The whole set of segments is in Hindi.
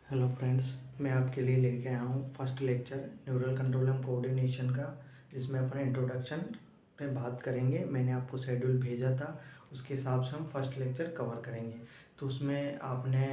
हेलो फ्रेंड्स, मैं आपके लिए लेके आया हूँ first lecture neural control and coordination का, जिसमें अपने इंट्रोडक्शन पे बात करेंगे। मैंने आपको शेड्यूल भेजा था, उसके हिसाब से हम फर्स्ट लेक्चर कवर करेंगे। तो उसमें आपने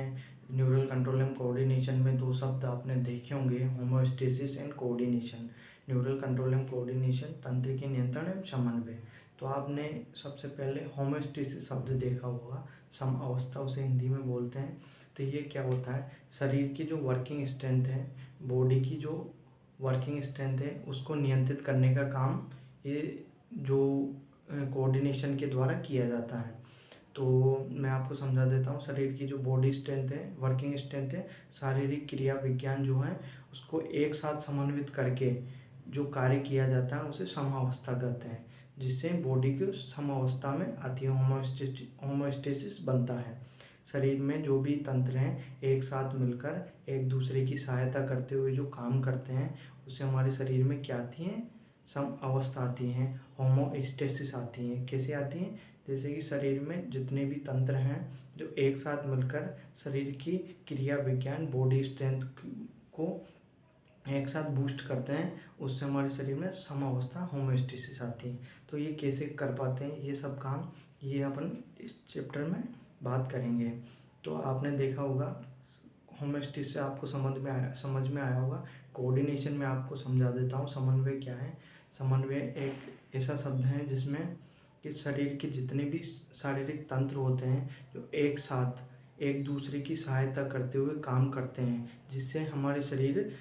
न्यूरल कंट्रोल एंड कोऑर्डिनेशन में दो शब्द आपने देखे होंगे, homeostasis and coordination. Neural control and coordination, तंत्र के नियंत्रण एवं समन्वय। तो आपने सबसे पहले होमोस्टेसिस शब्द देखा होगा, सम अवस्था उसे हिंदी में बोलते हैं। तो ये क्या होता है, शरीर की जो वर्किंग स्ट्रेंथ है, बॉडी की जो वर्किंग स्ट्रेंथ है, उसको नियंत्रित करने का काम ये जो कोऑर्डिनेशन के द्वारा किया जाता है। तो मैं आपको समझा देता हूँ। शरीर की जो बॉडी स्ट्रेंथ है, वर्किंग स्ट्रेंथ है, शारीरिक क्रिया विज्ञान जो है उसको एक साथ समन्वित करके जो कार्य किया जाता है उसे समावस्था कहते हैं, जिससे बॉडी की समावस्था में आती है, होमोस्टेसिस बनता है। शरीर में जो भी तंत्र हैं एक साथ मिलकर एक दूसरे की सहायता करते हुए जो काम करते हैं, उससे हमारे शरीर में क्या आती हैं, सम अवस्था आती हैं, होमोस्टेसिस आती हैं। कैसे आती हैं, जैसे कि शरीर में जितने भी तंत्र हैं जो एक साथ मिलकर शरीर की क्रिया विज्ञान बॉडी स्ट्रेंथ को एक साथ बूस्ट करते हैं, उससे हमारे शरीर में समावस्था होमोस्टेसिस आती है। तो ये कैसे कर पाते हैं, ये सब काम ये अपन इस चैप्टर में बात करेंगे। तो आपने देखा होगा होमोस्टेसिस से आपको समझ में आया होगा। कोऑर्डिनेशन में आपको समझा देता हूँ समन्वय क्या है। समन्वय एक ऐसा शब्द है जिसमें कि शरीर के जितने भी शारीरिक तंत्र होते हैं जो एक साथ एक दूसरे की सहायता करते हुए काम करते हैं, जिससे हमारे शरीर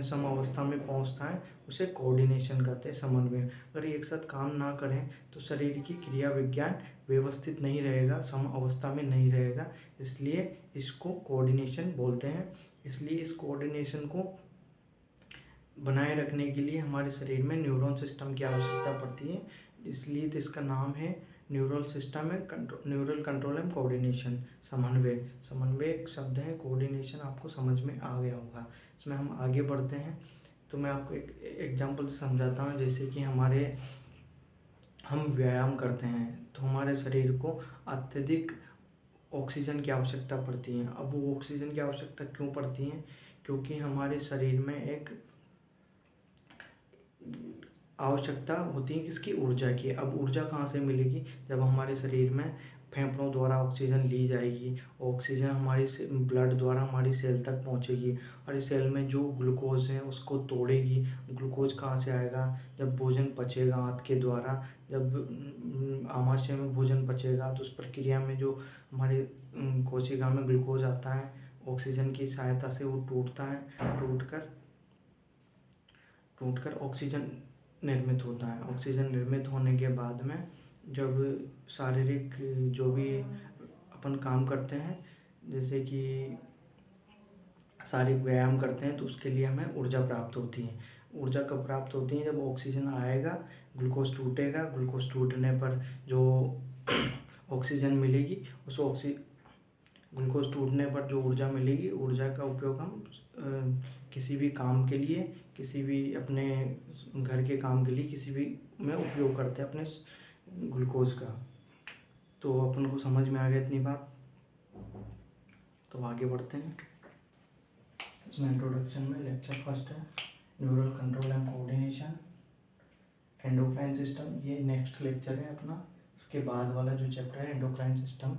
समावस्था में पहुंचता है, उसे कोऑर्डिनेशन कहते हैं, समन्वय। अगर एक साथ काम ना करें तो शरीर की क्रिया विज्ञान व्यवस्थित नहीं रहेगा, सम अवस्था में नहीं रहेगा, इसलिए इसको कोऑर्डिनेशन बोलते हैं। इसलिए इस कोऑर्डिनेशन को बनाए रखने के लिए हमारे शरीर में न्यूरॉन सिस्टम की आवश्यकता पड़ती है, इसलिए तो इसका नाम है न्यूरल सिस्टम है, न्यूरल कंट्रोल एंड कोऑर्डिनेशन, समन्वय। समन्वय एक शब्द है, कोऑर्डिनेशन आपको समझ में आ गया होगा। इसमें हम आगे बढ़ते हैं तो मैं आपको एक एग्जांपल से समझाता हूँ। जैसे कि हम व्यायाम करते हैं तो हमारे शरीर को अत्यधिक ऑक्सीजन की आवश्यकता पड़ती है। अब वो ऑक्सीजन की आवश्यकता क्यों पड़ती है, क्योंकि हमारे शरीर में एक आवश्यकता होती है किसकी, ऊर्जा की। अब ऊर्जा कहाँ से मिलेगी, जब हमारे शरीर में फेफड़ों द्वारा ऑक्सीजन ली जाएगी, ऑक्सीजन हमारी ब्लड द्वारा हमारी सेल तक पहुँचेगी और इस सेल में जो ग्लूकोज है उसको तोड़ेगी। ग्लूकोज कहाँ से आएगा, जब भोजन पचेगा आंत के द्वारा, जब आमाशय में भोजन पचेगा तो उस प्रक्रिया में जो हमारे कोशिका में ग्लूकोज आता है, ऑक्सीजन की सहायता से वो टूटता है, टूटकर ऑक्सीजन निर्मित होता है। ऑक्सीजन निर्मित होने के बाद में जब शारीरिक जो भी अपन काम करते हैं, जैसे कि शारीरिक व्यायाम करते हैं, तो उसके लिए हमें ऊर्जा प्राप्त होती है। ऊर्जा कब प्राप्त होती है, जब ऑक्सीजन आएगा, ग्लूकोज टूटेगा, ग्लूकोज टूटने पर जो ऑक्सीजन मिलेगी, उस ग्लूकोज टूटने पर जो ऊर्जा मिलेगी, ऊर्जा का उपयोग हम किसी भी काम के लिए, किसी भी अपने घर के काम के लिए, किसी भी में उपयोग करते हैं अपने ग्लूकोज का। तो अपन को समझ में आ गया इतनी बात, तो आगे बढ़ते हैं। इसमें इंट्रोडक्शन में लेक्चर फर्स्ट है neural control and coordination, endocrine system. ये नेक्स्ट लेक्चर है अपना। इसके बाद वाला जो चैप्टर है एंडोक्राइन सिस्टम,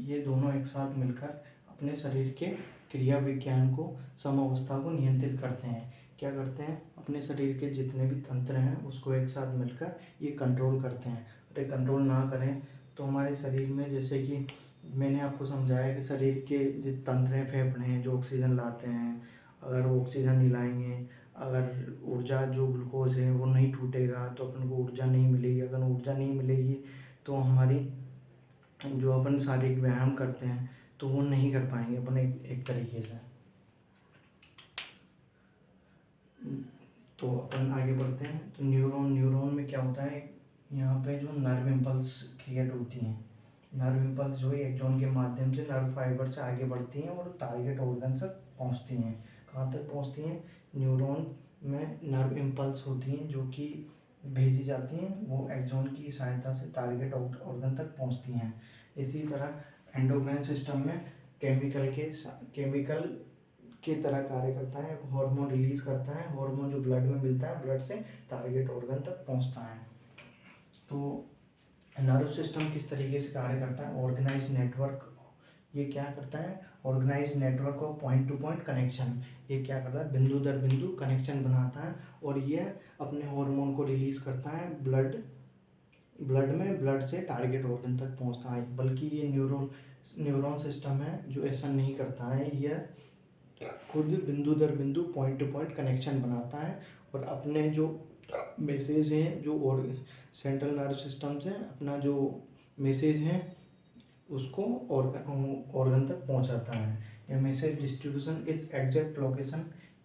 ये दोनों एक साथ मिलकर अपने शरीर के क्रिया विज्ञान को, समावस्था को नियंत्रित करते हैं। क्या करते हैं, अपने शरीर के जितने भी तंत्र हैं उसको एक साथ मिलकर ये कंट्रोल करते हैं। अगर कंट्रोल ना करें तो हमारे शरीर में, जैसे कि मैंने आपको समझाया कि शरीर के जो तंत्र हैं, फेफड़े हैं जो ऑक्सीजन लाते हैं, अगर वो ऑक्सीजन नहीं लाएंगे, अगर ऊर्जा जो ग्लूकोज है वो नहीं टूटेगा तो अपन को ऊर्जा नहीं मिलेगी। अगर ऊर्जा नहीं मिलेगी तो हमारी जो अपन शारीरिक व्यायाम करते हैं तो वो नहीं कर पाएंगे अपन एक तरीके से। तो अपन आगे बढ़ते हैं। तो न्यूरॉन में क्या होता है, यहाँ पे जो नर्व इम्पल्स क्रिएट होती हैं, नर्व इम्पल्स जो है एक्सॉन के माध्यम से नर्व फाइबर से आगे बढ़ती हैं और टारगेट ऑर्गन तक पहुँचती हैं। कहाँ तक पहुँचती हैं, न्यूरॉन में नर्व इम्पल्स होती हैं जो कि भेजी जाती हैं, वो एक्सॉन की सहायता से टारगेट ऑर्गन तक पहुँचती हैं। इसी तरह एंडोक्राइन सिस्टम में केमिकल की तरह कार्य करता है, हार्मोन रिलीज करता है, हार्मोन जो ब्लड में मिलता है, ब्लड से टारगेट ऑर्गन तक पहुंचता है। तो नर्व सिस्टम किस तरीके से कार्य करता है? ऑर्गेनाइज नेटवर्क, ये क्या करता है? Organise network of point to point connection, ये क्या करता है? बिंदु दर बिंदु कनेक्शन बनाता है और ये अपने हार्मोन को रिलीज करता है ब्लड में, ब्लड से टारगेट ऑर्गन तक पहुंचता है। बल्कि ये न्यूरॉन सिस्टम है जो ऐसा नहीं करता है, यह खुद बिंदु दर बिंदु पॉइंट टू पॉइंट कनेक्शन बनाता है और अपने जो मैसेज हैं जो और सेंट्रल नर्व सिस्टम से अपना जो मैसेज हैं उसको ऑर्गन तक पहुंचाता है। यह मैसेज डिस्ट्रीब्यूशन इस एग्जैक्ट लोकेशन,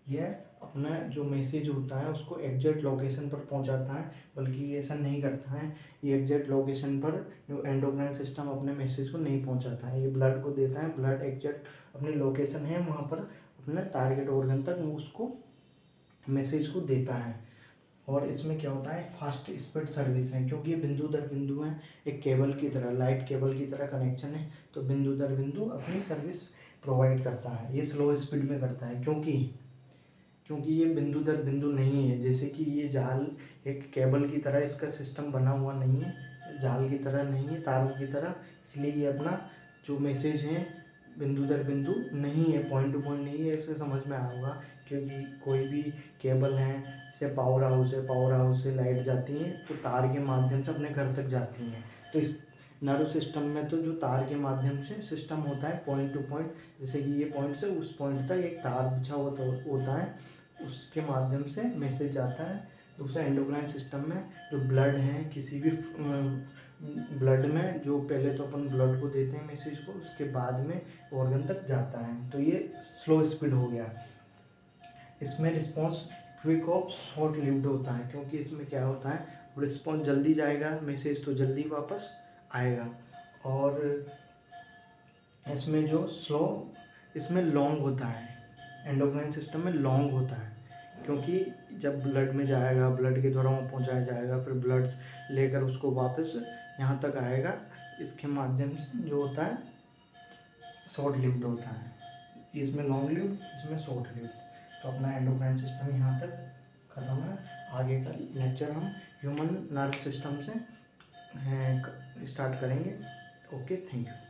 यह अपना जो मैसेज होता है उसको एग्जैक्ट लोकेशन पर पहुंचाता है, बल्कि ये ऐसा नहीं करता है, ये एग्जैक्ट लोकेशन पर जो एंडोक्राइन सिस्टम अपने मैसेज को नहीं पहुंचाता है, ये ब्लड को देता है, ब्लड एग्जैक्ट अपनी लोकेशन है वहाँ पर अपने टारगेट ऑर्गन तक उसको मैसेज को देता है। और इसमें क्या होता है? फास्ट स्पीड सर्विस है, क्योंकि ये बिंदु दर बिंदु है, एक केबल की तरह, लाइट केबल की तरह कनेक्शन है, तो बिंदु दर बिंदु अपनी सर्विस प्रोवाइड करता है। ये स्लो स्पीड में करता है क्योंकि ये बिंदु दर बिंदु नहीं है, जैसे कि ये जाल एक केबल की तरह इसका सिस्टम बना हुआ नहीं है, जाल की तरह नहीं है, तारों की तरह, इसलिए ये अपना जो मैसेज है बिंदु दर बिंदु नहीं है, पॉइंट टू पॉइंट नहीं है। इससे समझ में आया होगा, क्योंकि कोई भी केबल है, जैसे पावर हाउस से लाइट जाती है तो तार के माध्यम से अपने घर तक जाती हैं। तो इस नर्व सिस्टम में तो जो तार के माध्यम से सिस्टम होता है पॉइंट टू पॉइंट, जैसे कि ये पॉइंट से उस पॉइंट तक एक तार बिछा होता है, उसके माध्यम से मैसेज जाता है। दूसरा एंडोक्राइन सिस्टम में जो ब्लड है, किसी भी ब्लड में जो पहले तो अपन ब्लड को देते हैं मैसेज को, उसके बाद में ऑर्गन तक जाता है। तो ये स्लो स्पीड हो गया। इसमें रिस्पॉन्स क्विक और शॉर्ट लिव्ड होता है, क्योंकि इसमें क्या होता है, रिस्पॉन्स जल्दी जाएगा, मैसेज तो जल्दी वापस आएगा। और इसमें जो इसमें लॉन्ग होता है, एंडोक्राइन सिस्टम में लॉन्ग होता है, क्योंकि जब ब्लड में जाएगा, ब्लड के द्वारा वहाँ पहुँचाया जाएगा, फिर ब्लड लेकर उसको वापस यहाँ तक आएगा, इसके माध्यम से जो होता है शॉर्ट लिव्ड होता है। इसमें लॉन्ग लिव्ड, इसमें शॉर्ट लिव्ड। तो अपना एंडोक्राइन सिस्टम यहाँ तक ख़त्म है। आगे का लेक्चर हम ह्यूमन नर्व सिस्टम से स्टार्ट करेंगे। Okay, thank you.